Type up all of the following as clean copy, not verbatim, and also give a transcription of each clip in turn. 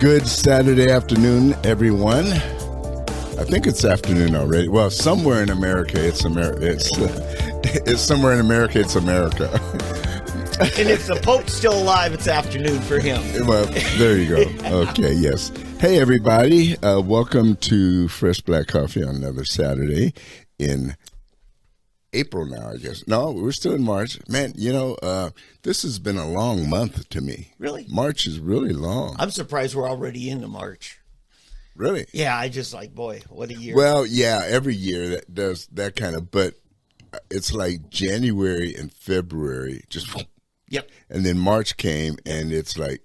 Good Saturday afternoon, everyone. I think it's afternoon already. Well, somewhere in America, it's somewhere in America, it's America. And if the Pope's still alive, it's afternoon for him. Well, there you go. Okay, yes. Hey, everybody. Welcome to Fresh Black Coffee on another Saturday in April now, I guess. No, we're still in March. Man, this has been a long month to me. Really? March is really long. I'm surprised we're already into March. Really? Yeah, I just like, boy, what a year. Well, yeah, every year that does that kind of, but it's like January and February, just, yep. And then March came, and it's like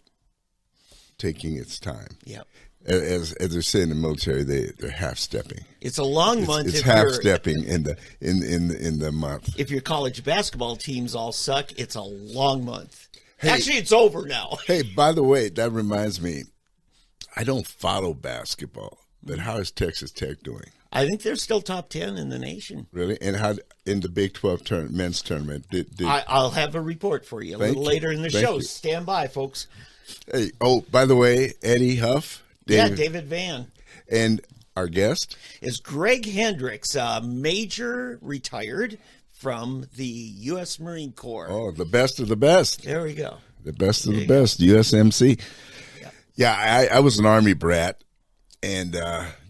taking its time. Yep. As they say in the military, they're half stepping. It's a long month. It's half stepping in the month. If your college basketball teams all suck, it's a long month. Hey, actually, it's over now. Hey, by the way, that reminds me, I don't follow basketball, but how is Texas Tech doing? I think they're still top 10 in the nation. Really? And how in the Big 12 men's tournament? I'll have a report for you a little later in the show. You. Stand by, folks. Hey, oh, by the way, Eddie Huff. David Van. And our guest is Greg Hendrix, Major retired from the U.S. Marine Corps. Oh, the best of the best. There we go. The best of the best, USMC. Yeah, I was an Army brat and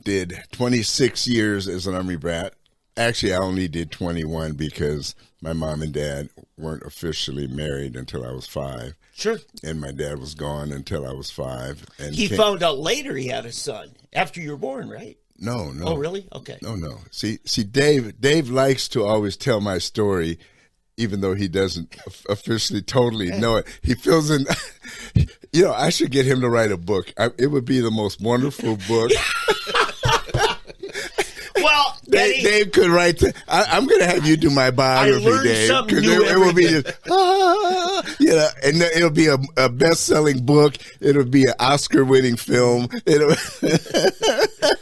did 26 years as an Army brat. Actually, I only did 21 because my mom and dad weren't officially married until I was 5. Sure. And my dad was gone until I was 5. And he found out later he had a son after you were born, right? No. Oh, really? Okay. No. See, Dave likes to always tell my story, even though he doesn't officially totally know it. He feels in, I should get him to write a book. It would be the most wonderful book. Well, Dave could write. I'm going to have you do my biography, Dave, because it will be just, and it'll be a best-selling book. It'll be an Oscar-winning film.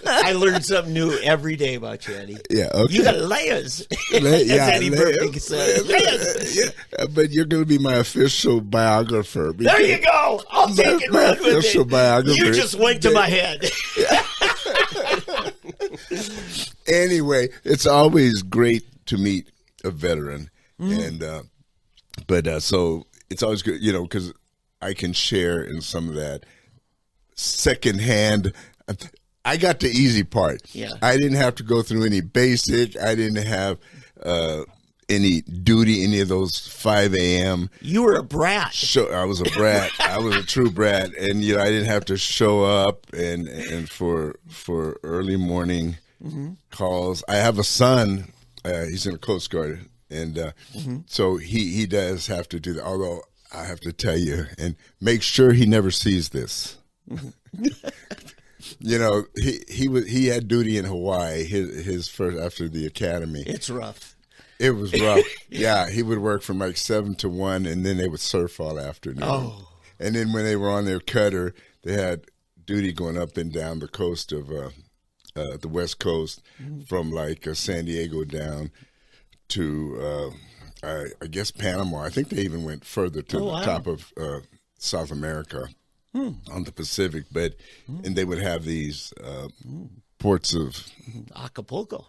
I learn something new every day about you, Eddie. Yeah, okay. You got layers. Eddie Murphy said. Layers. Yeah, but you're going to be my official biographer. There you go. I'll take it. My official biographer. You just went to my head. Anyway, it's always great to meet a veteran, and so it's always good, because I can share in some of that secondhand. I got the easy part. Yeah, I didn't have to go through any basic. I didn't have any duty, any of those 5 a.m. You were a brat. I was a brat. I was a true brat, and I didn't have to show up and for early morning calls. I have a son. He's in the Coast Guard, and so he does have to do that. Although I have to tell you, and make sure he never sees this. He had duty in Hawaii. His first after the academy. It's rough. It was rough. Yeah, he would work from like 7 to 1, and then they would surf all afternoon. Oh. And then when they were on their cutter, they had duty going up and down the coast of the West Coast, from like San Diego down to I guess Panama. I think they even went further to the top of South America on the Pacific. But and they would have these ports of Acapulco.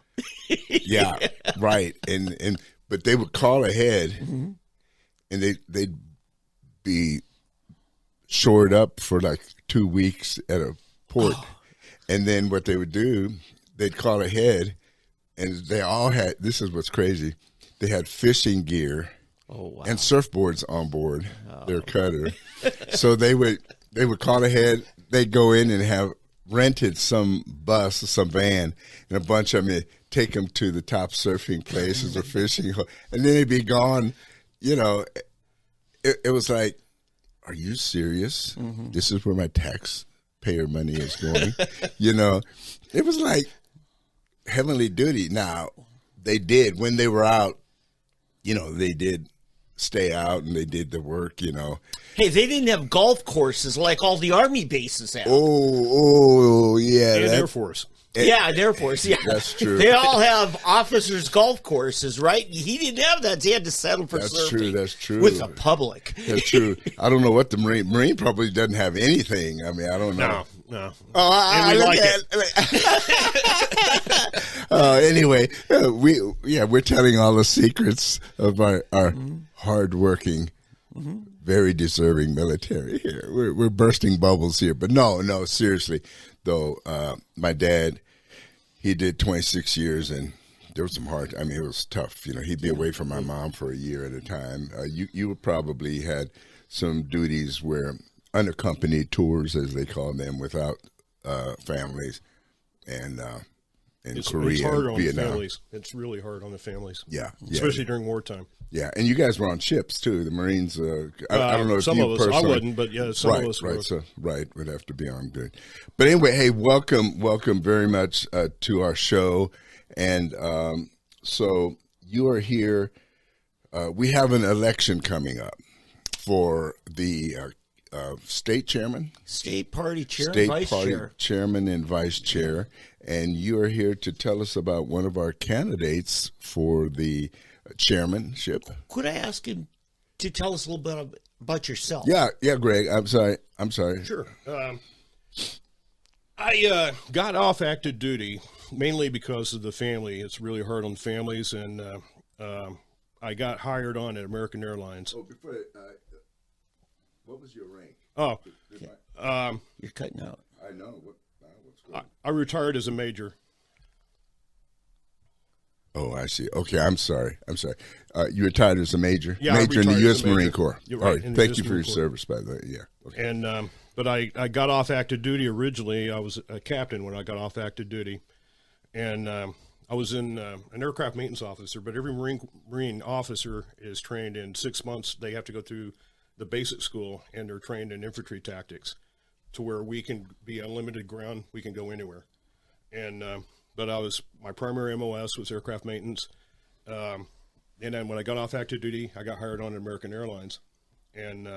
Yeah, right. And but they would call ahead, and they'd be shored up for like 2 weeks at a port. Oh. And then what they would do, they'd call ahead, and they all had, this is what's crazy, they had fishing gear and surfboards on board their cutter. So they would call ahead, they'd go in and have rented some bus, some van, and a bunch of them, take them to the top surfing places or fishing, and then they'd be gone. It was like, are you serious? This is where my taxpayer money is going. It was like heavenly duty. Now, they did, when they were out, they did stay out and they did the work, Hey, they didn't have golf courses like all the Army bases have. Oh, yeah, and Air Force. Yeah, Air Force. Yeah, that's true. They all have officers' golf courses, right? He didn't have that. He had to settle for surfing. That's true. With the public. That's true. I don't know what the Marine probably doesn't have anything. I mean, I don't know. No. Oh, And we like it. Anyway, we're telling all the secrets of our hardworking, very deserving military here. We're bursting bubbles here, but no, seriously though. My dad, he did 26 years, and there was some hard. I mean, it was tough. You know, he'd be away from my mom for a year at a time. You probably had some duties where unaccompanied tours, as they call them, without families, and in Korea, it's hard on Vietnam. the families. It's really hard on the families. Yeah, especially during wartime. Yeah, and you guys were on ships too. The Marines. I don't know if some you of us. personally. I wouldn't, but yeah, some of us were. Would have to be on good. But anyway, hey, welcome very much to our show, and so you are here. We have an election coming up for the state chairman, state party chair, state vice party chair. chairman, and vice chair, and you are here to tell us about one of our candidates for the chairmanship. Could I ask him to tell us a little bit about yourself? Yeah, Greg. I'm sorry. Sure. I got off active duty mainly because of the family. It's really hard on families, and I got hired on at American Airlines. Oh, before, what was your rank? Oh, You're cutting out. I know. What's going on? I retired as a major. Oh, I see. Okay, I'm sorry. You retired as a major? Yeah, I major in the retired U.S. as a major. Marine Corps. You're All right, in the Thank US you for Marine your Corps. service, by the way. Yeah. Okay. And but I got off active duty originally. I was a captain when I got off active duty, and I was in an aircraft maintenance officer. But every Marine officer is trained in 6 months. They have to go through the basic school, and they're trained in infantry tactics, to where we can be unlimited ground. We can go anywhere. And but my primary MOS was aircraft maintenance. And then when I got off active duty, I got hired on American Airlines, and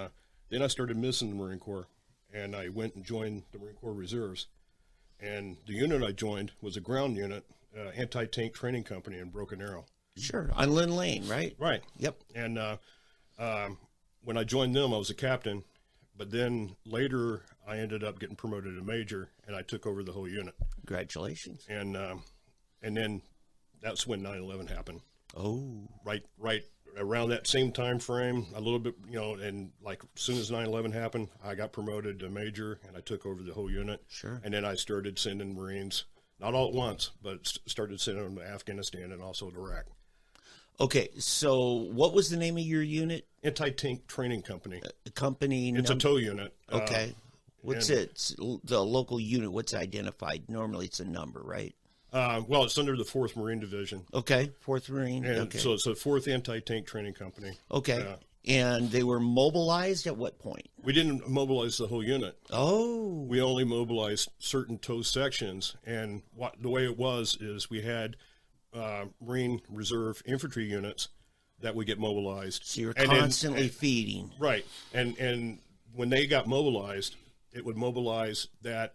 then I started missing the Marine Corps, and I went and joined the Marine Corps Reserves. And the unit I joined was a ground unit, anti-tank training company in Broken Arrow. Sure, on Lynn Lane, right? Right. Yep. And when I joined them, I was a captain, but then later I ended up getting promoted to major, and I took over the whole unit. Congratulations. And then that's when 9/11 happened. Oh, Right around that same time frame, a little bit, and like as soon as 9/11 happened, I got promoted to major, and I took over the whole unit. Sure. And then I started sending Marines, not all at once, but started sending them to Afghanistan and also to Iraq. okay. So, what was the name of your unit? Anti-tank training company. The company? It's a tow unit. Okay. What's it? The local unit? What's identified? Normally, it's a number, right? Well, it's under the 4th Marine Division. Okay, 4th Marine. And okay. so it's a 4th Anti-Tank Training Company. Okay. And they were mobilized at what point? We didn't mobilize the whole unit. Oh. We only mobilized certain tow sections. And the way it was is we had Marine Reserve infantry units that would get mobilized. So you're constantly feeding. Right. And when they got mobilized, it would mobilize that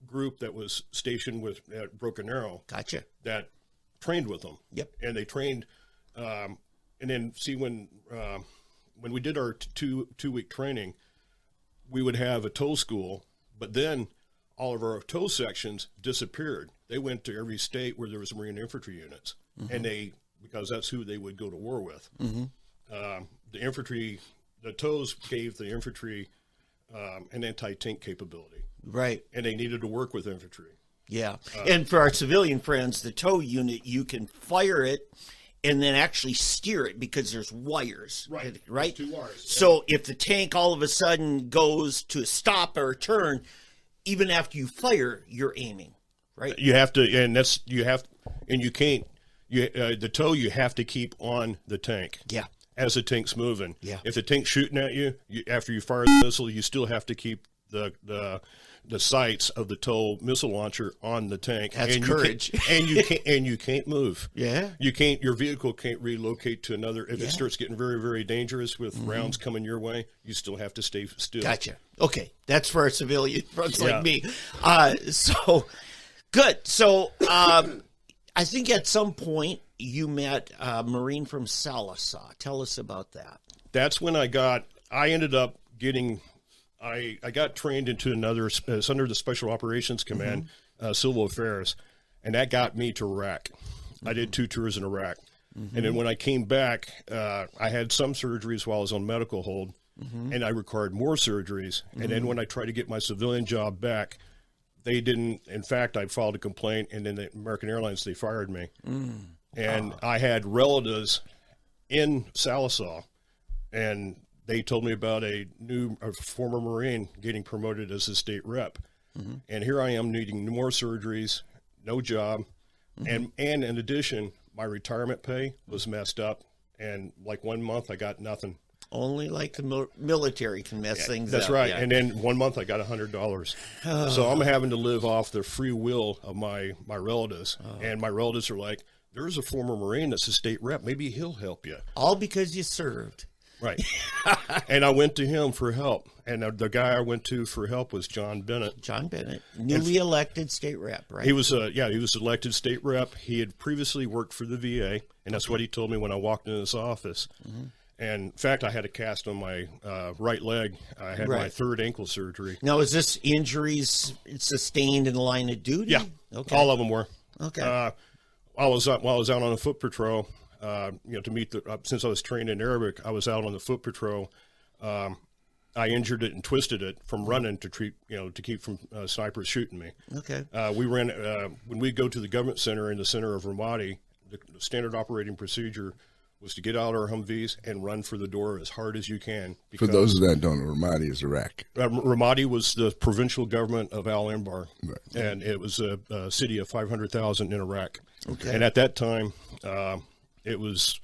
group that was stationed at Broken Arrow. Gotcha. That trained with them. Yep. And they trained, and then see when we did our two-week training, we would have a tow school, but then all of our tow sections disappeared. They went to every state where there was Marine infantry units, and because that's who they would go to war with. The tows gave the infantry an anti-tank capability. Right. And they needed to work with infantry. Yeah. And for our civilian friends, the tow unit, you can fire it and then actually steer it because there's wires. Right. Right? There's 2 wires. So if the tank all of a sudden goes to a stop or a turn, even after you fire, you're aiming. Right? You have to, you can't, the tow you have to keep on the tank. Yeah. As the tank's moving. Yeah. If the tank's shooting at you, after you fire the missile, you still have to keep the the sights of the TOW missile launcher on the tank. That's and courage. You can't move. Yeah. Your vehicle can't relocate to another. If it starts getting very, very dangerous with rounds coming your way, you still have to stay still. Gotcha. Okay. That's for our civilian folks like me. So good. So I think at some point you met a Marine from Sallisaw. Tell us about that. That's when I ended up getting, I got trained into another, it's under the Special Operations Command, Civil Affairs, and that got me to Iraq. I did 2 tours in Iraq. And then when I came back, I had some surgeries while I was on medical hold, and I required more surgeries. And then when I tried to get my civilian job back, they didn't. In fact, I filed a complaint, and then the American Airlines, they fired me. And I had relatives in Sallisaw, and they told me about a former Marine getting promoted as a state rep. And here I am needing more surgeries, no job. And in addition, my retirement pay was messed up. And like 1 month, I got nothing. Only like the military can mess things That's up. right. Yeah. And then 1 month, I got $100. So I'm having to live off the free will of my relatives. And my relatives are like, there's a former Marine that's a state rep. Maybe he'll help you. All because you served. Right. And I went to him for help. And the guy I went to for help was John Bennett. John Bennett, newly elected state rep, right? He was he was elected state rep. He had previously worked for the VA, and that's what he told me when I walked into his office. And in fact, I had a cast on my right leg. I had my 3rd ankle surgery. Now, is this injuries sustained in the line of duty? Yeah, Okay. all of them were. Okay. While I was out on a foot patrol, to meet since I was trained in Arabic, I was out on the foot patrol. I injured it and twisted it from running to keep from snipers shooting me. Okay. We ran when we go to the government center in the center of Ramadi. The standard operating procedure was to get out our Humvees and run for the door as hard as you can. For those that don't know, Ramadi is Iraq. Ramadi was the provincial government of Al Anbar, and it was a city of 500,000 in Iraq. Okay. And at that time, it was,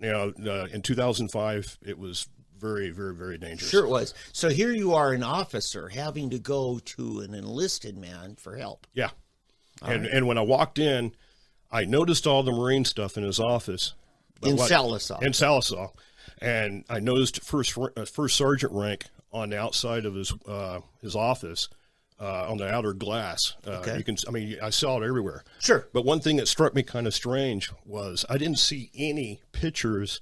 in 2005, it was very, very, very dangerous. Sure it was. So here you are, an officer, having to go to an enlisted man for help. Yeah. And when I walked in, I noticed all the Marine stuff in his office. In Sallisaw. In Sallisaw. And I noticed first sergeant rank on the outside of his office, on the outer glass. Okay. I saw it everywhere. Sure. But one thing that struck me kind of strange was I didn't see any pictures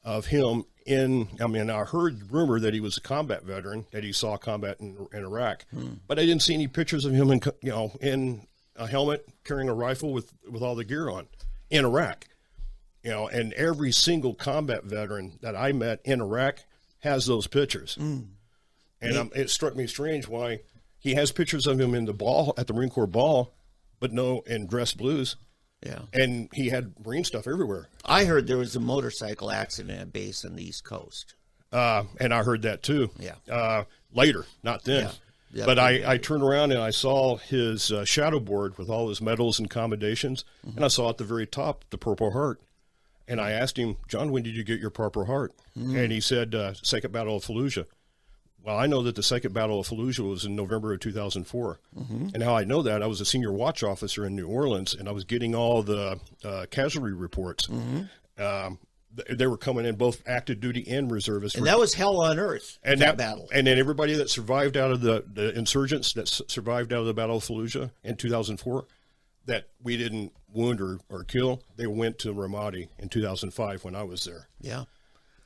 of him I heard rumor that he was a combat veteran, that he saw combat in Iraq, but I didn't see any pictures of him in a helmet carrying a rifle with all the gear on in Iraq. And every single combat veteran that I met in Iraq has those pictures. And it struck me strange why he has pictures of him in the ball at the Marine Corps ball, but no in dress blues. Yeah. And he had Marine stuff everywhere. I heard there was a motorcycle accident at base on the East Coast. And I heard that too. Yeah. Later, not then. Yeah. But I turned around and I saw his shadow board with all his medals and commendations, and I saw at the very top the Purple Heart. And I asked him, John, when did you get your Purple Heart? And he said, Second Battle of Fallujah. Well, I know that the Second Battle of Fallujah was in November of 2004. And how I know that, I was a senior watch officer in New Orleans, and I was getting all the casualty reports. They were coming in both active duty and reservists. And that was hell on earth, and that battle. And then everybody that survived out of the insurgents that survived out of the Battle of Fallujah in 2004, that we didn't wound or kill, they went to Ramadi in 2005 when I was there. Yeah.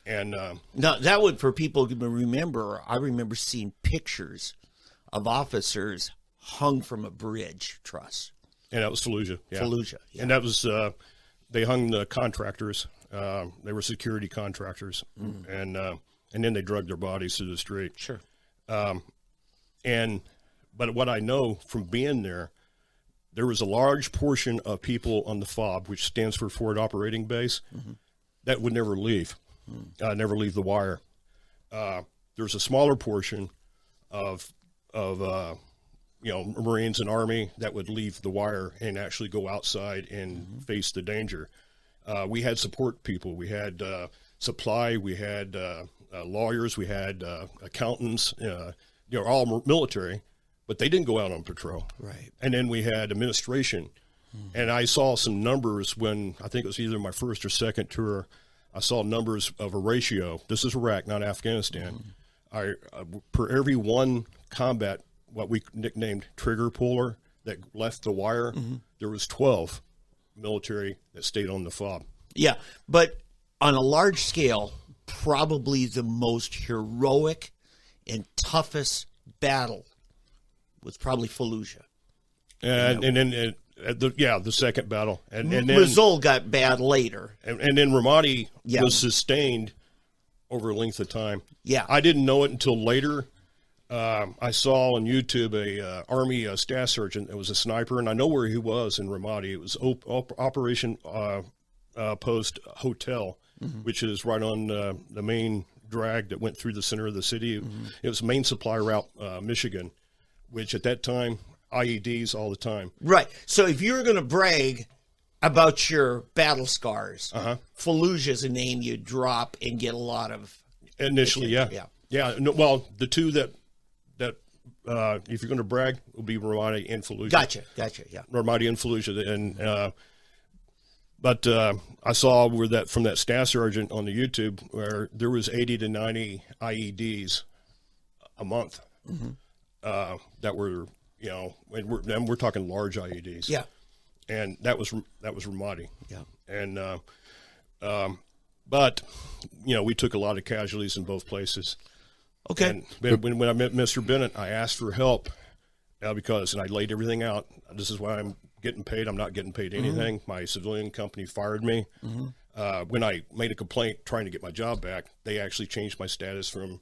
And now that would, for people who remember, I remember seeing pictures of officers hung from a bridge truss. And that was Fallujah. Yeah. Fallujah. Yeah. And that was, they hung the contractors. They were security contractors. And then they dragged their bodies to the street. Sure. But what I know from being there was a large portion of people on the FOB, which stands for Forward Operating Base, that would never leave. Never leave the wire. There's a smaller portion of Marines and Army that would leave the wire and actually go outside and face the danger. We had support people. We had supply. We had lawyers. We had accountants. All military, but they didn't go out on patrol. Right. And then we had administration. And I saw some numbers when, I think it was either my first or second tour, I saw numbers of a ratio. This is Iraq, not Afghanistan. Per every one combat, what we nicknamed trigger puller that left the wire, there was 12 military that stayed on the fob. Yeah, but on a large scale, probably the most heroic and toughest battle was probably Fallujah. And then the second battle, and then Mosul got bad later, and then Ramadi was sustained over a length of time. Yeah, I didn't know it until later. I saw on YouTube a Army staff sergeant that was a sniper, and I know where he was in Ramadi. It was Operation Post Hotel, which is right on the main drag that went through the center of the city. It was main supply route, Michigan, which at that time, IEDs all the time. Right. So if you were going to brag about your battle scars, Fallujah is a name you drop and get a lot of initially. attention. Yeah. No, well, the two that if you're going to brag will be Ramadi and Fallujah. Gotcha. Yeah. Ramadi and Fallujah, and but I saw where that from that staff sergeant on the YouTube where there was 80 to 90 IEDs a month that were. You know, and we're talking large IEDs. Yeah, and that was Ramadi. Yeah, and but you know, we took a lot of casualties in both places. Okay. And when I met Mr. Bennett, I asked for help because I laid everything out. This is why I'm getting paid. I'm not getting paid anything. My civilian company fired me. When I made a complaint trying to get my job back, they actually changed my status from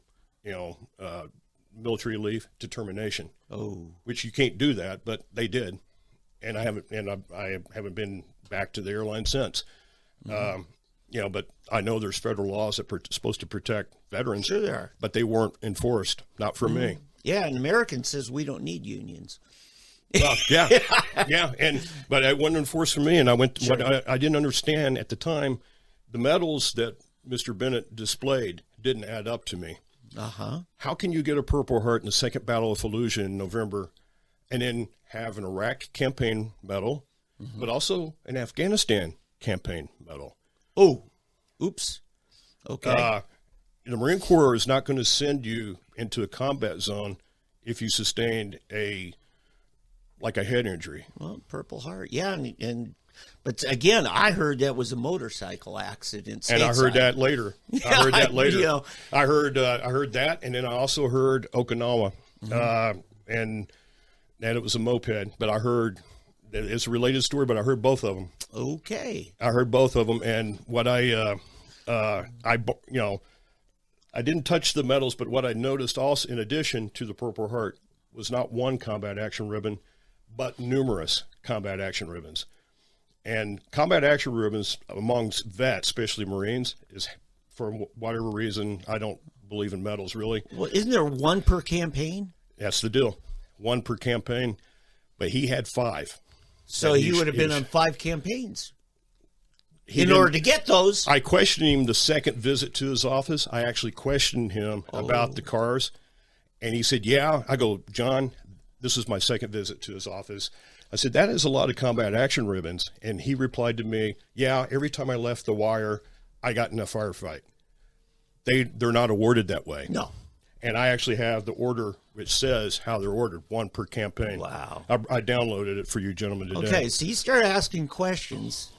military leave to termination. Which you can't do that, but they did, and I haven't been back to the airline since. But I know there's federal laws that are supposed to protect veterans. Sure there are, but they weren't enforced. Not for me. Yeah, and American says we don't need unions. Well, yeah, but it wasn't enforced for me, and I went. Sure. What I didn't understand at the time, the medals that Mr. Bennett displayed didn't add up to me. How can you get a Purple Heart in the Second Battle of Fallujah in November and then have an Iraq campaign medal, but also an Afghanistan campaign medal? Oh, oops. Okay. The Marine Corps is not going to send you into a combat zone if you sustained a head injury. Well, Purple Heart. Yeah, but again, I heard that was a motorcycle accident. And I heard that later. I heard that later. You know. I heard that, and then I also heard Okinawa, and it was a moped. But I heard it's a related story. But I heard both of them. Okay. I heard both of them, and what I didn't touch the medals, but what I noticed also, in addition to the Purple Heart, was not one combat action ribbon, but numerous combat action ribbons. And combat action ribbons amongst vets, especially Marines, is, for whatever reason, I don't believe in medals, really. Well, isn't there one per campaign? That's the deal. One per campaign. But he had 5. So he would have been on 5 campaigns in order to get those. I questioned him the second visit to his office. I actually questioned him about the cars. And he said, yeah. I go, John, this is my second visit to his office. I said, that is a lot of combat action ribbons. And he replied to me, yeah, every time I left the wire, I got in a firefight. They're not awarded that way. No. And I actually have the order which says how they're ordered, 1 per campaign. Wow. I downloaded it for you gentlemen today. Okay, so you started asking questions.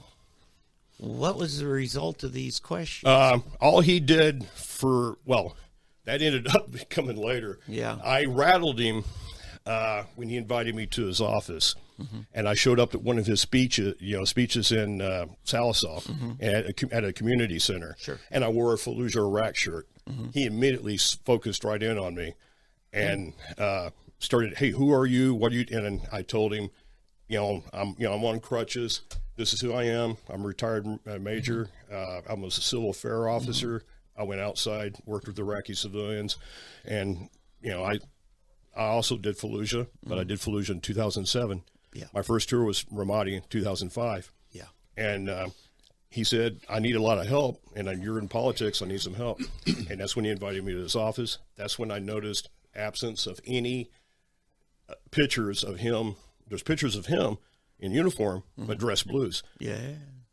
What was the result of these questions? All he did that ended up coming later. Yeah. I rattled him when he invited me to his office, and I showed up at one of his speeches in Salisaw at a community center. Sure. And I wore a Fallujah Iraq shirt. He immediately focused right in on me, and started, "Hey, who are you? What are you?" And I told him, I'm on crutches. This is who I am. I'm a retired major. I was a civil affairs officer. I went outside, worked with Iraqi civilians, and I also did Fallujah, but I did Fallujah in 2007. Yeah. My first tour was Ramadi in 2005. Yeah. And he said, I need a lot of help, and you're in politics, I need some help. And that's when he invited me to his office. That's when I noticed absence of any pictures of him. There's pictures of him in uniform, but dressed blues. Yeah.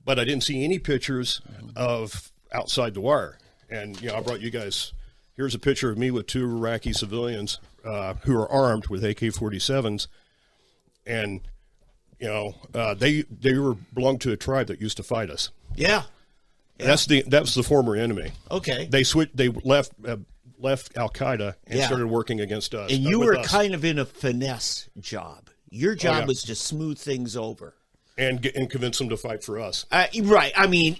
But I didn't see any pictures of outside the wire. And, I brought you guys, here's a picture of me with 2 Iraqi civilians who are armed with AK-47s. And, they belonged to a tribe that used to fight us. Yeah. That's the former enemy. Okay. They left Al-Qaeda and started working against us. And you were kind of in a finesse job. Your job was to smooth things over. And convince them to fight for us. Right. I mean,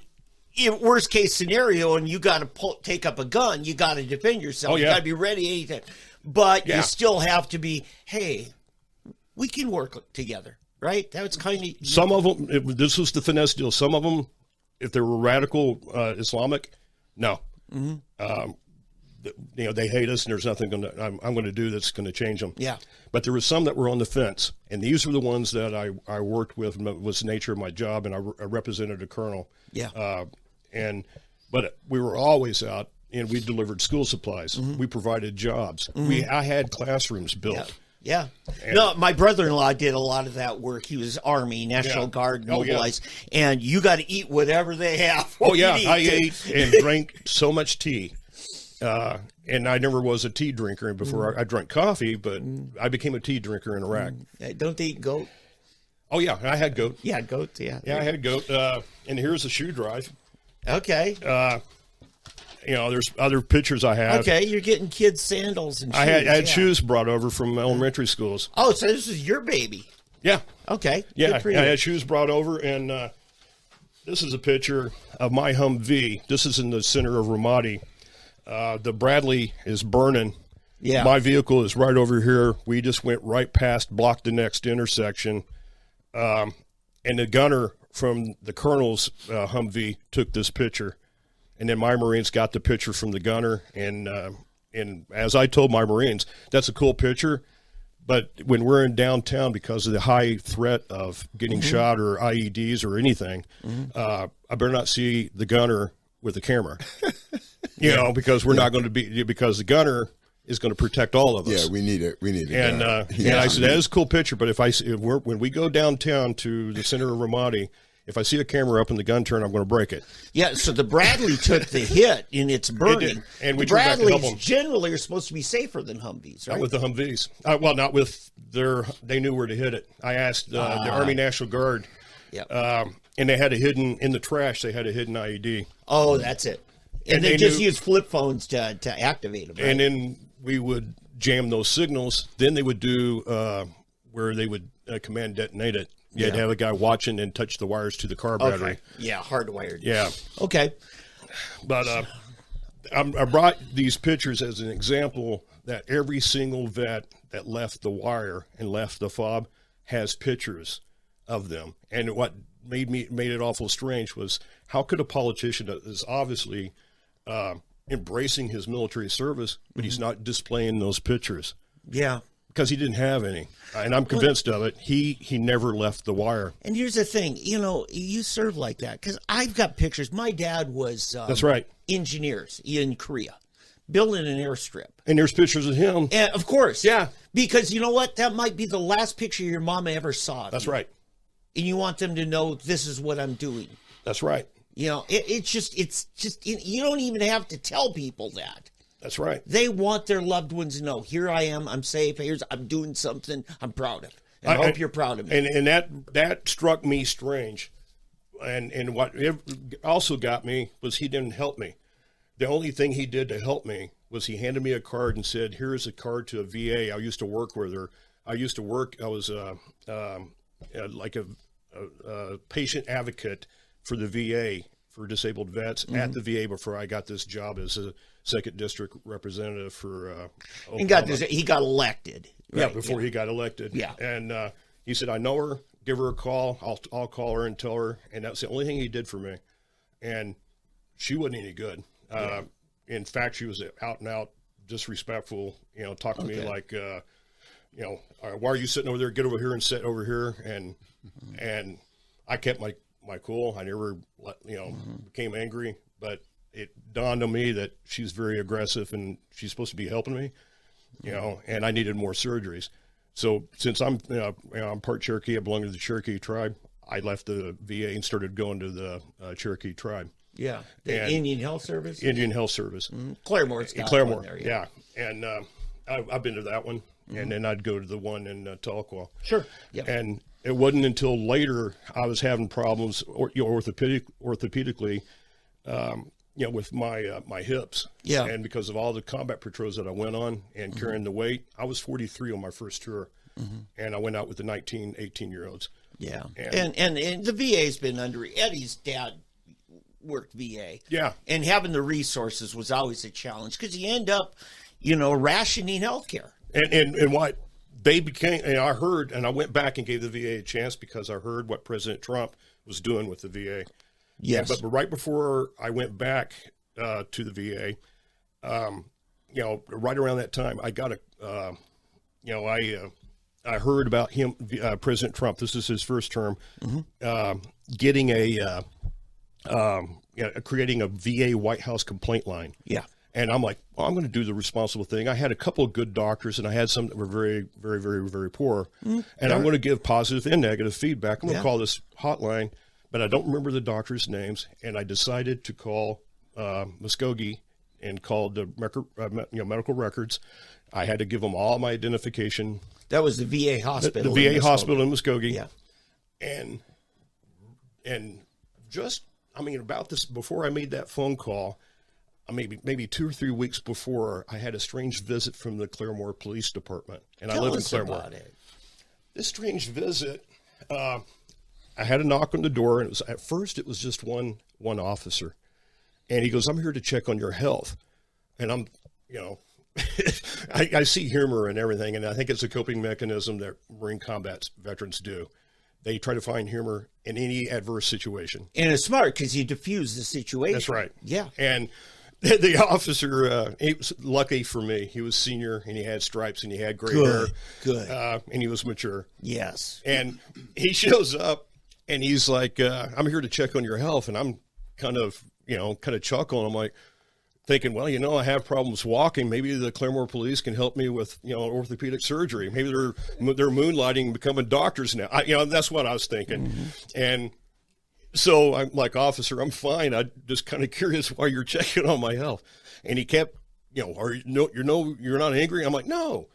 in worst case scenario, and you got to take up a gun, you got to defend yourself. You got to be ready anytime. But you still have to be, hey, we can work together, right? That's kind of... Some of them, this was the finesse deal. Some of them, if they were radical Islamic, no. Mm-hmm. They hate us, and there's nothing I'm going to do that's going to change them. Yeah. But there were some that were on the fence, and these were the ones that I worked with. Was the nature of my job, and I represented a colonel. Yeah. But we were always out, and we delivered school supplies. Mm-hmm. We provided jobs. Mm-hmm. I had classrooms built. Yeah. No, my brother-in-law did a lot of that work. He was Army, National Guard, mobilized, and you got to eat whatever they have. I ate and drank so much tea. And I never was a tea drinker before. I drank coffee, but I became a tea drinker in Iraq. Don't they eat goat? Oh, yeah, I had goat. Yeah, goat, yeah. Yeah, I had goat. And here's a shoe drive. Okay. There's other pictures I have. Okay, you're getting kids' sandals and shoes. I had shoes brought over from elementary schools. Oh, so this is your baby. Yeah. Okay. Yeah, I had shoes brought over, and this is a picture of my Humvee. This is in the center of Ramadi. The Bradley is burning. Yeah. My vehicle is right over here. We just went right past, blocked the next intersection. And the gunner from the colonel's Humvee took this picture. And then my Marines got the picture from the gunner. And as I told my Marines, that's a cool picture. But when we're in downtown, because of the high threat of getting shot or IEDs or anything, I better not see the gunner with the camera. Because we're not going to be, because the gunner is going to protect all of us. Yeah, we need it. And I said, that is a cool picture, but when we go downtown to the center of Ramadi, if I see a camera up in the gun turn, I'm going to break it. Yeah, so the Bradley took the hit in its burning. And we Bradleys generally are supposed to be safer than Humvees, right? Not with the Humvees. Not with they knew where to hit it. I asked the Army National Guard, and they had a hidden, in the trash, they had a hidden IED. Oh, that's it. And they just use flip phones to activate them. Right? And then we would jam those signals. Then they would do where they would command detonate it. You had to have a guy watching and touch the wires to the car battery. Okay. Yeah, hardwired. Yeah. Okay. But I brought these pictures as an example that every single vet that left the wire and left the fob has pictures of them. And what made it awful strange was, how could a politician that is obviously embracing his military service, but he's not displaying those pictures? Yeah. Because he didn't have any. And I'm convinced of it. He never left the wire. And here's the thing, you serve like that. Because I've got pictures. My dad was that's right, engineers in Korea, building an airstrip. And there's pictures of him. And of course. Yeah. Because you know what? That might be the last picture your mama ever saw. That's right. And you want them to know, this is what I'm doing. That's right. It's just you don't even have to tell people that. That's right. They want their loved ones to know, here I am, I'm safe, I'm doing something I'm proud of. And I hope you're proud of me. And that struck me strange. And what it also got me was he didn't help me. The only thing he did to help me was he handed me a card and said, here's a card to a VA. I used to work with her. I was like a patient advocate for the VA, for disabled vets at the VA before I got this job as a second district representative for Oklahoma. He got elected. Right? Yeah, before he got elected. Yeah. And he said, I know her, give her a call. I'll call her and tell her. And that's the only thing he did for me. And she wasn't any good. In fact, she was out and out disrespectful, talked to me like, why are you sitting over there? Get over here and sit over here. And I kept my cool. I never, became angry, but it dawned on me that she's very aggressive and she's supposed to be helping me, and I needed more surgeries. So since I'm part Cherokee, I belong to the Cherokee tribe. I left the VA and started going to the Cherokee tribe. Yeah, the Indian Health Service. Indian Health Service. Claremore's got Claremore, one there, yeah. And I've been to that one, and then I'd go to the one in Tahlequah. Sure. Yep. And it wasn't until later I was having problems orthopedically, with my hips. Yeah. And because of all the combat patrols that I went on and carrying the weight, I was 43 on my first tour, and I went out with the 19, 18-year-olds. Yeah. And the VA's been under Eddie's dad worked VA. Yeah. And having the resources was always a challenge because you end up, rationing healthcare. And what they became, and I heard, and I went back and gave the VA a chance because I heard what President Trump was doing with the VA. Yes. But right before I went back to the VA, right around that time, I got I heard about him, President Trump. This is his first term, getting creating a VA White House complaint line. Yeah. And I'm like, well, I'm going to do the responsible thing. I had a couple of good doctors, and I had some that were very, very, very, very poor. And I'm going to give positive and negative feedback. I'm going to call this hotline, but I don't remember the doctors' names. And I decided to call Muskogee and called the medical records. I had to give them all my identification. That was the VA hospital. The VA hospital in Muskogee. Yeah. And just, about this, before I made that phone call, maybe 2 or 3 weeks before, I had a strange visit from the Claremore Police Department, and I live in Claremore. About it. This strange visit, I had a knock on the door, and at first it was just one officer, and he goes, "I'm here to check on your health," and I'm, I see humor and everything, and I think it's a coping mechanism that Marine combat veterans do. They try to find humor in any adverse situation, and it's smart because you diffuse the situation. That's right. Yeah, and the officer, he was lucky for me. He was senior, and he had stripes, and he had gray hair. Good. And he was mature. Yes. And he shows up, and he's like, "I'm here to check on your health." And I'm kind of chuckling. I'm like, thinking, well, I have problems walking. Maybe the Claremore Police can help me with, orthopedic surgery. Maybe they're moonlighting and becoming doctors now. That's what I was thinking. And so I'm like, "Officer, I'm fine. I'm just kind of curious why you're checking on my health." And he kept, you're not angry? I'm like, "No."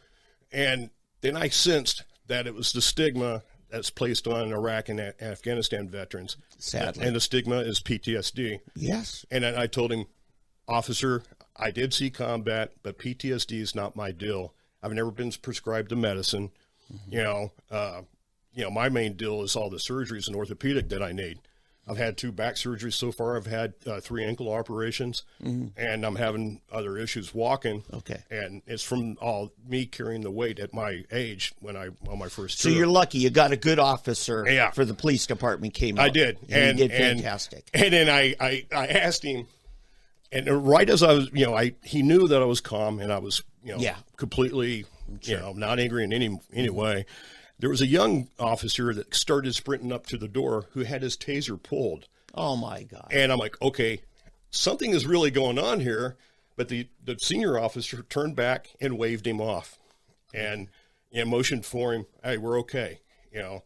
And then I sensed that it was the stigma that's placed on Iraq and Afghanistan veterans. Sadly. And the stigma is PTSD. Yes. And I told him, "Officer, I did see combat, but PTSD is not my deal. I've never been prescribed a medicine. My main deal is all the surgeries and orthopedic that I need. I've had 2 back surgeries so far. I've had 3 ankle operations, and I'm having other issues walking. Okay. And it's from all me carrying the weight at my age on my first So tour. you're lucky you got a good officer Yeah. for the police department came out. I did. And he did fantastic. And then I asked him, and right as I was, he knew that I was calm, and I was, completely, not angry in any way. There was a young officer that started sprinting up to the door who had his taser pulled. Oh, my God. And I'm like, okay, something is really going on here. But the senior officer turned back and waved him off and motioned for him, "Hey, we're okay." And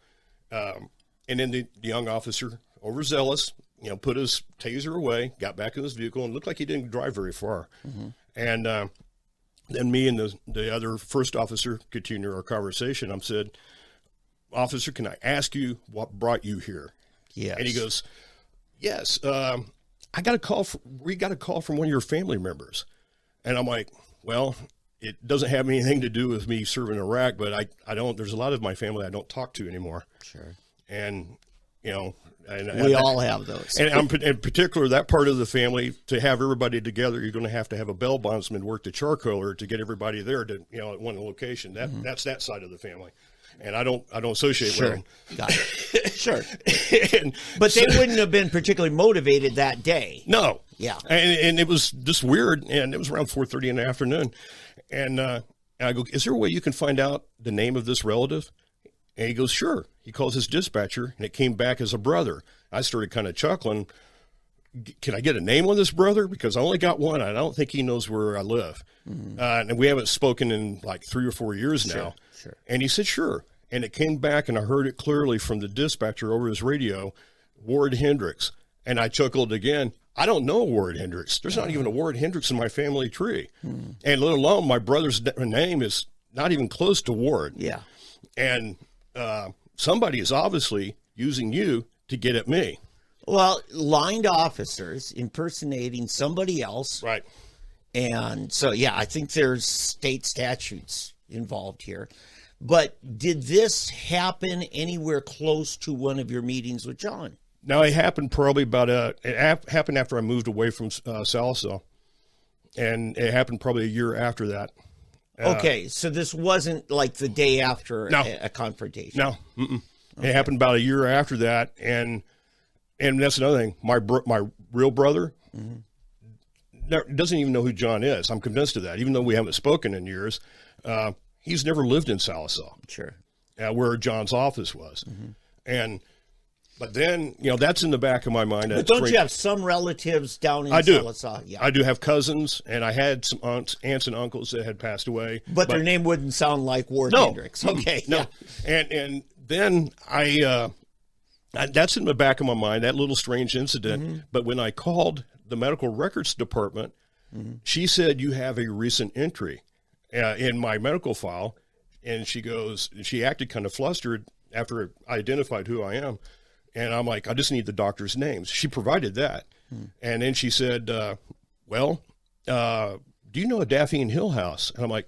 then the young officer, overzealous, put his taser away, got back in his vehicle, and looked like he didn't drive very far. And then me and the other first officer continued our conversation. I said, "Officer, can I ask you what brought you here?" Yes. And he goes, "Yes, we got a call from one of your family members." And I'm like, "Well, it doesn't have anything to do with me serving in Iraq, but I don't, there's a lot of my family I don't talk to anymore." Sure. And, and we all have those. And in particular, that part of the family, to have everybody together, you're going to have a bail bondsman work the charcoaler to get everybody there to, at one location. That's that side of the family. And I don't associate with them. Got it. Sure. But they wouldn't have been particularly motivated that day. No. Yeah. And it was just weird. And it was around 4:30 in the afternoon. And I go, "Is there a way you can find out the name of this relative?" And he goes, "Sure." He calls his dispatcher, and it came back as a brother. I started kind of chuckling. can I get a name on this brother? Because I only got one. I don't think he knows where I live. And we haven't spoken in like 3 or 4 years now. Sure. And he said, sure. And it came back, and I heard it clearly from the dispatcher over his radio, Ward Hendrix. And I chuckled again. I don't know Ward Hendrix. There's not even a Ward Hendrix in my family tree. And let alone my brother's name is not even close to Ward. Yeah. And somebody is obviously using you to get at me. Well, lined officers impersonating somebody else. Right. And so, yeah, I think there's state statutes involved here. But did this happen anywhere close to one of your meetings with John? Now, it happened probably happened after I moved away from Salsa. And it happened probably a year after that. Okay, so this wasn't like the day after a confrontation. No. Okay. It happened about a year after that. And that's another thing. My real brother doesn't even know who John is. I'm convinced of that, even though we haven't spoken in years. He's never lived in Sallisaw. Sure. Where John's office was. But then, that's in the back of my mind. But don't you have some relatives down in Sallisaw? Yeah. I do have cousins, and I had some aunts and uncles that had passed away. But their name wouldn't sound like Ward Hendrix. Okay. No. Yeah. And then that's in the back of my mind, that little strange incident. But when I called the medical records department, she said, you have a recent entry in my medical file. And she acted kind of flustered after I identified who I am. And I'm like, I just need the doctor's names. She provided that. And then she said, do you know a Daphne Hill House? And I'm like,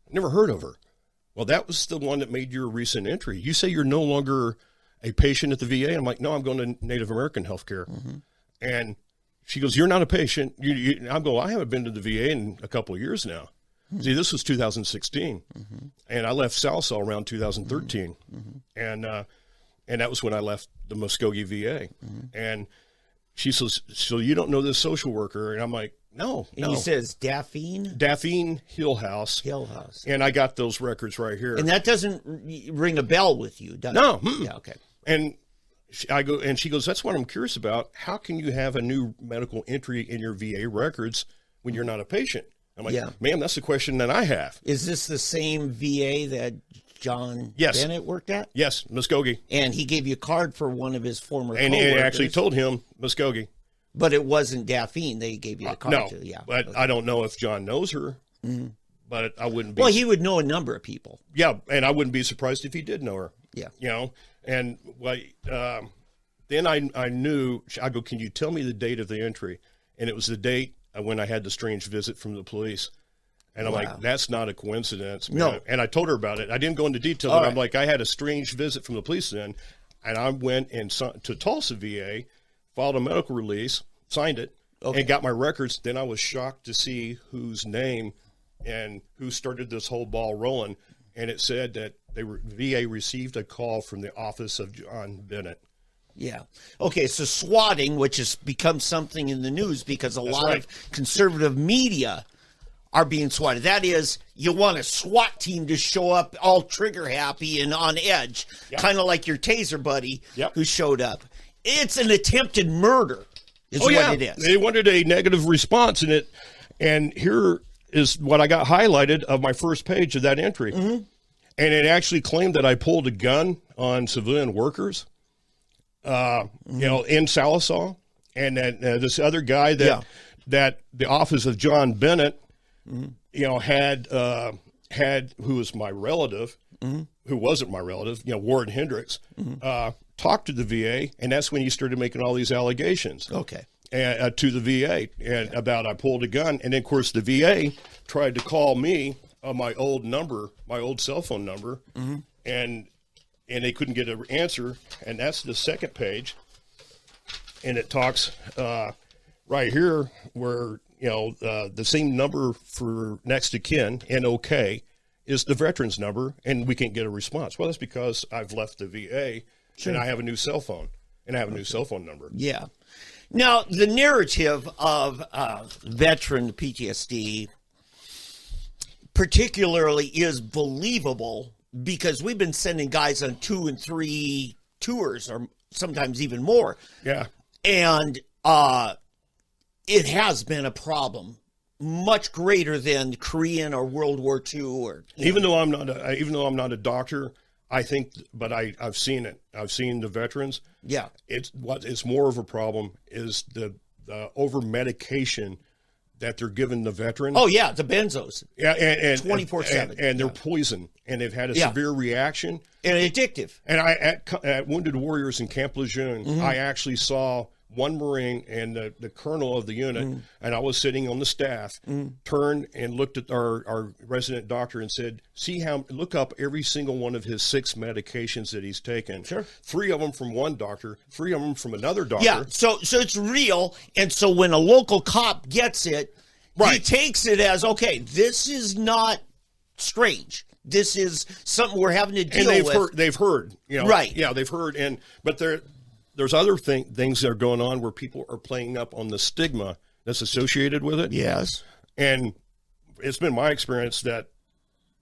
never heard of her. Well, that was the one that made your recent entry. You say you're no longer a patient at the VA? I'm like, no, I'm going to Native American healthcare. And she goes, you're not a patient. I'm going, I haven't been to the VA in a couple of years now. See, this was 2016. And I left Salsa around 2013. And that was when I left the Muskogee VA. And she says, so you don't know this social worker? And I'm like, no. And he says Daphne Hill House. Hill House. And I got those records right here. And that doesn't ring a bell with you, does it? Yeah, okay. And she goes, that's what I'm curious about. How can you have a new medical entry in your VA records when you're not a patient? I'm like, ma'am, that's the question that I have. Is this the same VA that John Bennett worked at? Yes, Muskogee. And he gave you a card for one of his former coworkers. And it actually told him Muskogee. But it wasn't Daphne they gave you the card to. Yeah, but okay. I don't know if John knows her. But I wouldn't be. Well, he would know a number of people. Yeah, and I wouldn't be surprised if he did know her. Yeah. And then I knew, I go, can you tell me the date of the entry? And it was the date when I had the strange visit from the police. And I'm like, that's not a coincidence. No. And I told her about it. I didn't go into detail, but I'm like, I had a strange visit from the police then. And I went to Tulsa VA, filed a medical release, signed it, and got my records. Then I was shocked to see whose name and who started this whole ball rolling. And it said that VA received a call from the office of John Bennett. Yeah. Okay, so swatting, which has become something in the news because a lot of conservative media are being swatted. That is, you want a SWAT team to show up all trigger happy and on edge, kind of like your taser buddy who showed up. It's an attempted murder is what it is. They wanted a negative response in it, and here is what I got highlighted of my first page of that entry. And it actually claimed that I pulled a gun on civilian workers. In Sallisaw, and that this other guy that the office of John Bennett, had who was my relative, who wasn't my relative, Ward Hendrix, talked to the VA, and that's when he started making all these allegations. Okay. To the VA and about I pulled a gun, and then of course the VA tried to call me on my old cell phone number, and they couldn't get an answer, and that's the second page, and it talks right here where the same number for next to kin, NOK, is the veteran's number, and we can't get a response. Well, that's because I've left the VA, and I have a new cell phone, and I have a new cell phone number. Yeah. Now, the narrative of veteran PTSD particularly is believable because we've been sending guys on 2 and 3 tours or sometimes even more. Yeah. And it has been a problem, much greater than Korean or World War II. Or even though I'm not a doctor, I think, but I've seen it. I've seen the veterans. Yeah, it's more of a problem is the over medication that they're giving the veterans. Oh yeah, the benzos. Yeah, and 24/7, and they're poison, and they've had a severe reaction and addictive. And I at Wounded Warriors in Camp Lejeune, I actually saw one Marine and the colonel of the unit, and I was sitting on the staff, turned and looked at our resident doctor and said, look up every single one of his 6 medications that he's taken. Sure. 3 of them from one doctor, 3 of them from another doctor. Yeah, so it's real, and so when a local cop gets it, he takes it as, okay, this is not strange. This is something we're having to deal with. They've heard, right? Yeah, they've heard, but there's other things that are going on where people are playing up on the stigma that's associated with it. Yes, and it's been my experience that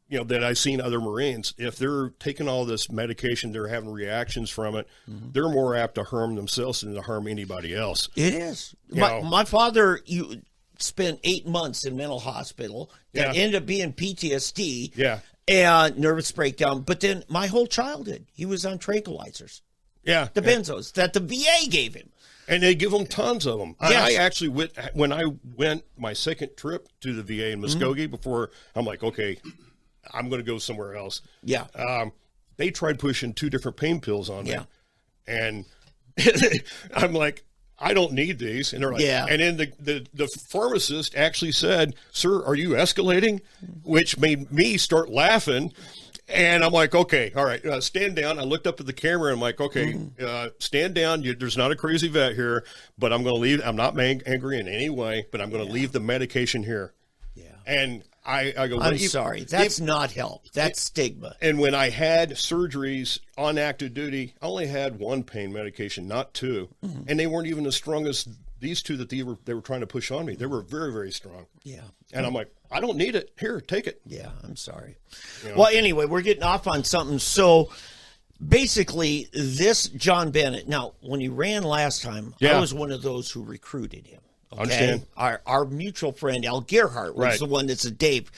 that I've seen other Marines, if they're taking all this medication, they're having reactions from it, they're more apt to harm themselves than to harm anybody else. It is. My father, spent 8 months in mental hospital that ended up being PTSD. Yeah. And nervous breakdown. But then my whole childhood, he was on tranquilizers. Yeah. The benzos that the VA gave him. And they give them tons of them. Yes. I actually when I went my second trip to the VA in Muskogee before, I'm like, okay, I'm going to go somewhere else. Yeah. They tried pushing 2 different pain pills on me. Yeah. And I'm like, I don't need these. And they're like, and then the pharmacist actually said, sir, are you escalating? Which made me start laughing. And I'm like, okay, all right, stand down. I looked up at the camera and I'm like, okay, stand down. There's not a crazy vet here, but I'm going to leave. I'm not angry in any way, but I'm going to leave the medication here. Yeah. And I go, I'm sorry. That's not help. That's stigma. And when I had surgeries on active duty, I only had 1 pain medication, not 2. And they weren't even as strong as these 2 that they were trying to push on me. They were very, very strong. Yeah. And I'm like, I don't need it. Here, take it. Yeah, I'm sorry. Well, anyway, we're getting off on something. So basically, this John Bennett, now, when he ran last time, I was one of those who recruited him. Okay? Understand. Our mutual friend, Al Gerhardt, was the one that said, Dave,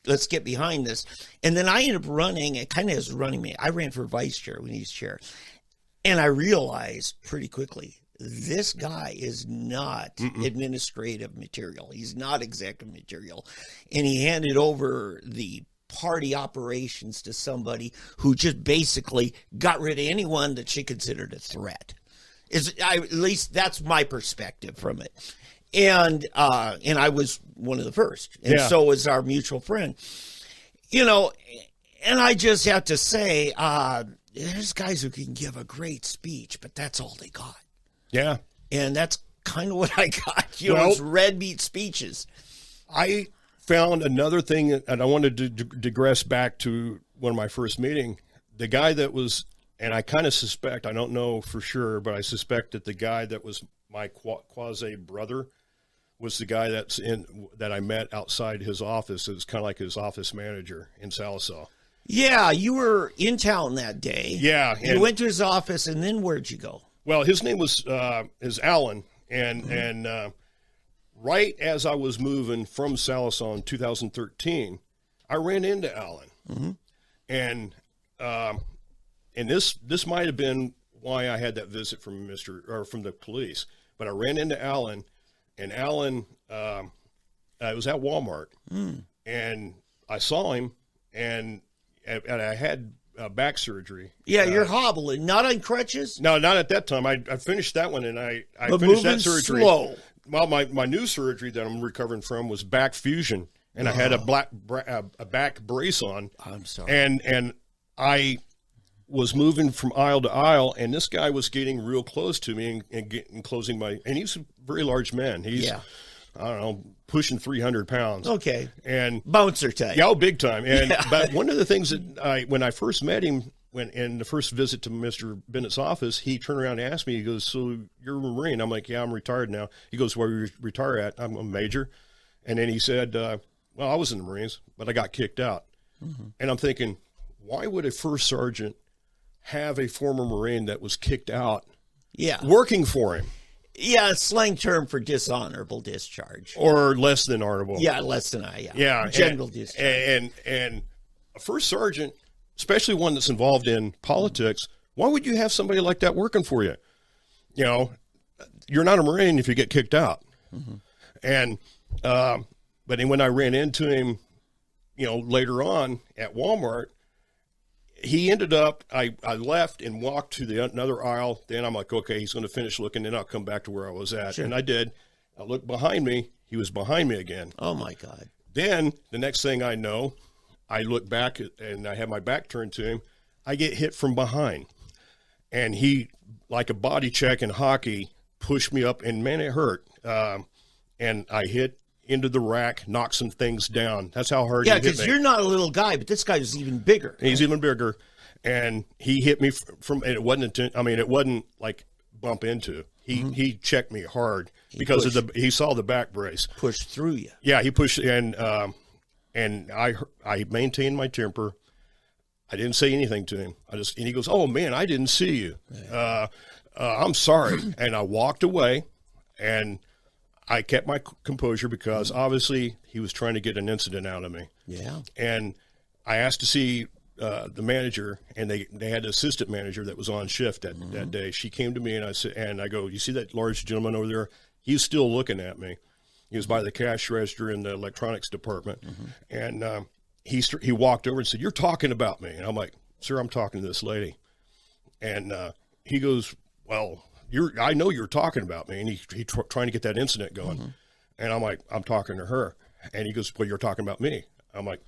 let's get behind this. And then I ended up running, it kind of is running me. I ran for vice chair when he was chair. And I realized pretty quickly, this guy is not administrative material. He's not executive material. And he handed over the party operations to somebody who just basically got rid of anyone that she considered a threat. At least that's my perspective from it. And I was one of the first. And so was our mutual friend. And I just have to say, there's guys who can give a great speech, but that's all they got. Yeah. And that's kind of what I got. It's red meat speeches. I found another thing, and I wanted to digress back to one of my first meeting. The guy that was, and I kind of suspect, I don't know for sure, but I suspect that the guy that was my quasi brother was the guy that I met outside his office. It was kind of like his office manager in Sallisaw. Yeah, you were in town that day. Yeah. You went to his office, and then where'd you go? Well, his name was Alan, and right as I was moving from Sallisaw in 2013, I ran into Alan, and this might have been why I had that visit from the police. But I ran into Alan, and Alan, I was at Walmart, and I saw him, and I had back surgery. Yeah, you're hobbling, not on crutches? No, not at that time. I finished that one, and I finished that surgery. Slow. Well, my new surgery that I'm recovering from was back fusion, and I had a back brace on. I'm sorry. And I was moving from aisle to aisle, and this guy was getting real close to me and closing and he's a very large man. He's, I don't know, pushing 300 pounds. Okay. And bouncer type. Yeah, big time. And but one of the things that when I first met him, in the first visit to Mr. Bennett's office, he turned around and asked me, he goes, so you're a Marine? I'm like, yeah, I'm retired now. He goes, where do you retire at? I'm a major. And then he said, well, I was in the Marines, but I got kicked out. And I'm thinking, why would a first sergeant have a former Marine that was kicked out working for him? Yeah, slang term for dishonorable discharge. Or less than honorable. Yeah, less than I. Yeah. General discharge. And a first sergeant, especially one that's involved in politics, why would you have somebody like that working for you? You know, you're not a Marine if you get kicked out. Mm-hmm. And, but then when I ran into him, you know, later on at Walmart, he ended up, I left and walked to another aisle. Then I'm like, okay, he's going to finish looking, then I'll come back to where I was at. Sure. And I did. I looked behind me. He was behind me again. Oh, my God. Then the next thing I know, I look back and I have my back turned to him. I get hit from behind. And he, like a body check in hockey, pushed me up, and man, it hurt. And I hit into the rack, knocked some things down. That's how hard he hit me. Yeah, because you're not a little guy, but this guy was even bigger. He's even bigger. And he hit me from, and it wasn't like bump into. He checked me hard because he saw the back brace. Pushed through you. Yeah, he pushed, and I maintained my temper. I didn't say anything to him. And he goes, "Oh man, I didn't see you. I'm sorry." And I walked away, and I kept my composure because obviously he was trying to get an incident out of me. Yeah. And I asked to see the manager, and they had an assistant manager that was on shift that day. She came to me, and I go, "You see that large gentleman over there? He's still looking at me." He was by the cash register in the electronics department, and he walked over and said, "You're talking about me." And I'm like, "Sir, I'm talking to this lady." And he goes, "Well, I know you're talking about me." And he trying to get that incident going. And I'm like, "I'm talking to her." And he goes, "Well, you're talking about me." I'm like,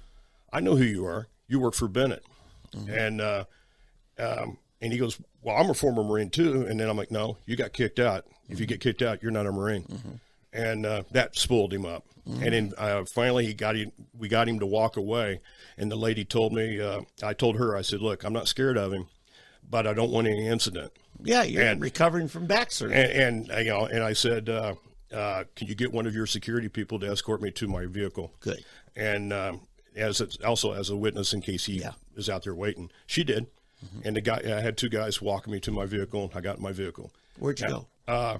"I know who you are. You work for Bennett." And he goes, "Well, I'm a former Marine too." And then I'm like, "No, you got kicked out. If you get kicked out, you're not a Marine." And that spooled him up. And then finally we got him to walk away. And the lady told me, I told her, I said, "Look, I'm not scared of him, but I don't want any incident." Yeah, you're recovering from back surgery. And I said, "Can you get one of your security people to escort me to my vehicle?" Good. And as a witness in case he is out there waiting. She did. And I had two guys walking me to my vehicle. I got in my vehicle. Where'd you go?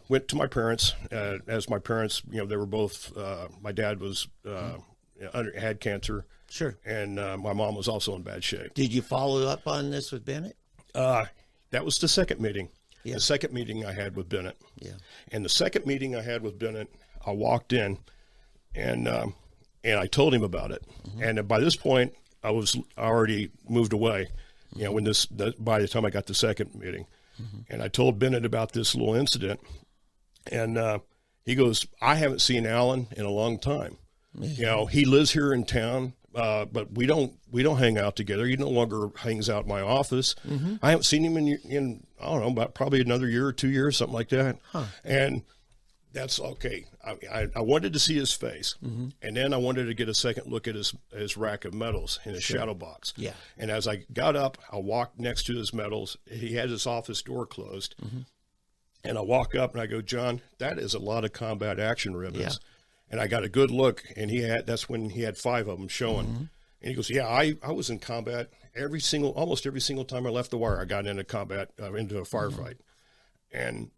Went to my parents. As my parents, they were both. My dad had cancer. Sure. And my mom was also in bad shape. Did you follow up on this with Bennett? That was the second meeting. Yeah. The second meeting I had with Bennett. Yeah. And the second meeting I had with Bennett, I walked in, and I told him about it. And by this point, I was already moved away. By the time I got the second meeting. And I told Bennett about this little incident, and he goes, "I haven't seen Alan in a long time. He lives here in town, but we don't hang out together. He no longer hangs out in my office. I haven't seen him in I don't know, about probably another year or 2 years, something like that." And that's okay. I wanted to see his face, and then I wanted to get a second look at his rack of medals in his shadow box. Yeah. And as I got up, I walked next to his medals. He had his office door closed, and I walk up and I go, "John, that is a lot of combat action ribbons." And I got a good look, and that's when he had 5 of them showing. And he goes, "Yeah, I was in combat almost every single time I left the wire. I got into combat, into a firefight." And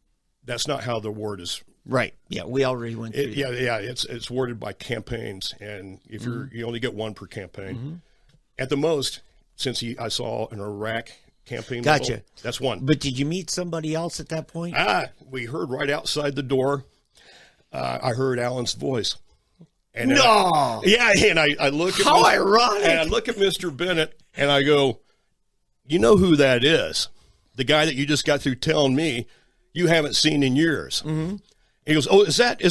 that's not how the word is. Right. Yeah, we already went through that. It's worded by campaigns, and if you only get one per campaign. At the most, since I saw an Iraq campaign medal, that's one. But did you meet somebody else at that point? We heard right outside the door, I heard Alan's voice. And no! And I look at how ironic. And I look at Mr. Bennett, and I go, "You know who that is? The guy that you just got through telling me you haven't seen in years." He goes, "Oh, is that?"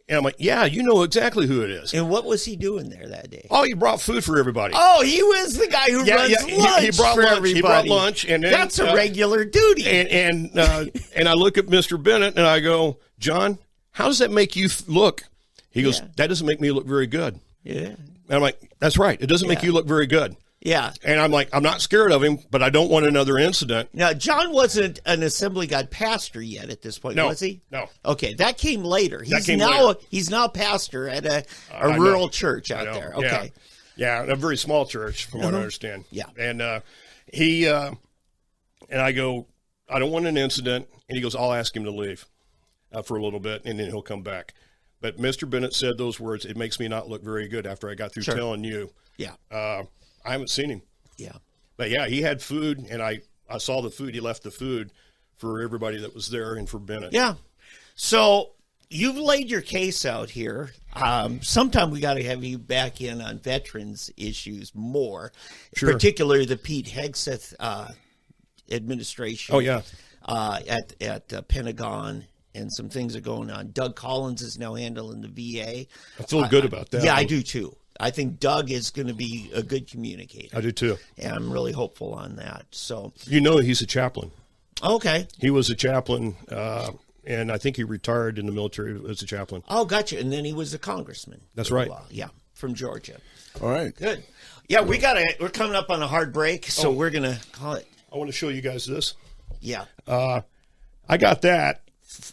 And I'm like, "Yeah, you know exactly who it is." And what was he doing there that day? Oh, he brought food for everybody. Oh, he was the guy who runs lunch he brought for lunch. everybody. He brought lunch, and then, that's a regular duty. And I look at Mr. Bennett and I go, "John, how does that make you look?" He goes, "That doesn't make me look very good." Yeah. And I'm like, "That's right. It doesn't make you look very good." Yeah. And I'm like, "I'm not scared of him, but I don't want another incident." Now, John wasn't an Assembly God pastor yet at this point, was he? No. Okay, that came later. He's now pastor at a rural church out there. Okay. Yeah, a very small church, from what I understand. Yeah. And and I go, "I don't want an incident." And he goes, "I'll ask him to leave." for a little bit, and then he'll come back. But Mr. Bennett said those words, it makes me not look very good after I got through telling you. Yeah. I haven't seen him. Yeah. But, yeah, he had food, and I saw the food. He left the food for everybody that was there and for Bennett. Yeah. So you've laid your case out here. Sometime we got to have you back in on veterans issues more, particularly the Pete Hegseth administration. Oh, yeah. At Pentagon, and some things are going on. Doug Collins is now handling the VA. I feel good about that. Yeah, I do too. I think Doug is going to be a good communicator. I do too. And I'm really hopeful on that. So he's a chaplain. Okay. He was a chaplain, and I think he retired in the military as a chaplain. Oh, gotcha. And then he was a congressman. That's right. Yeah, from Georgia. All right. Good. Yeah, we're coming up on a hard break, so we're going to call it. I want to show you guys this. Yeah. I got that.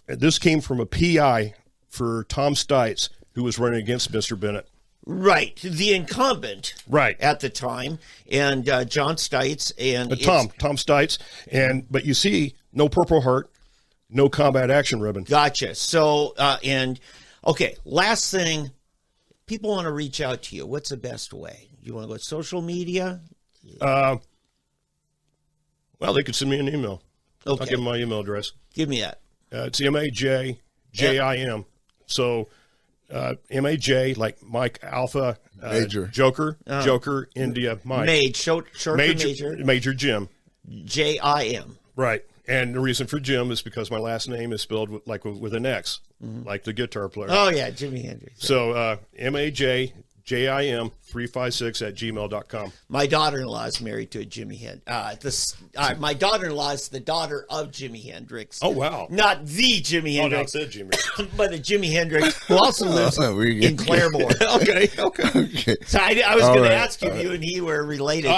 This came from a PI for Tom Stites, who was running against Mr. Bennett. Right, the incumbent, right at the time, and John Stites and Tom Stites, but you see, no Purple Heart, no combat action ribbon. Gotcha. So last thing, people want to reach out to you. What's the best way? You want to go to social media? Well, they could send me an email. Okay. I'll give them my email address. Give me that. It's MAJJIM. So MAJ, like Mike Alpha, Major. Joker, India, Mike. Short for Major. Major Jim. JIM. Right. And the reason for Jim is because my last name is spelled with an X, like the guitar player. Oh, yeah, Jimi Hendrix. So MAJJIM 356@gmail.com. My daughter-in-law is married to a Jimi Hendrix. My daughter-in-law is the daughter of Jimi Hendrix. Oh, wow. Not the Jimi Hendrix. Not the Jimi. But a Jimi Hendrix who also lives in Claremore. Okay. So I was going to ask if you and he were related.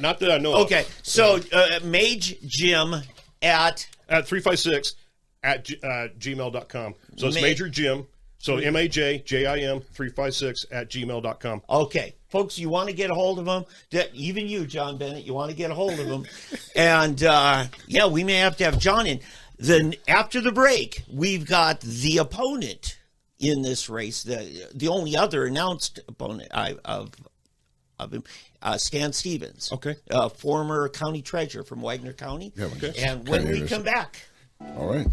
Not that I know of. Okay, so Mage Jim at 356 at gmail.com. So it's Major Jim. So MAJJIM 356 at gmail.com. Okay. Folks, you want to get a hold of him, even you, John Bennett, you want to get a hold of him. And, we may have to have John in. Then after the break, we've got the opponent in this race, the only other announced opponent of him, Stan Stevens. Okay. Former county treasurer from Wagner County. Yeah, okay. And when we come back. All right.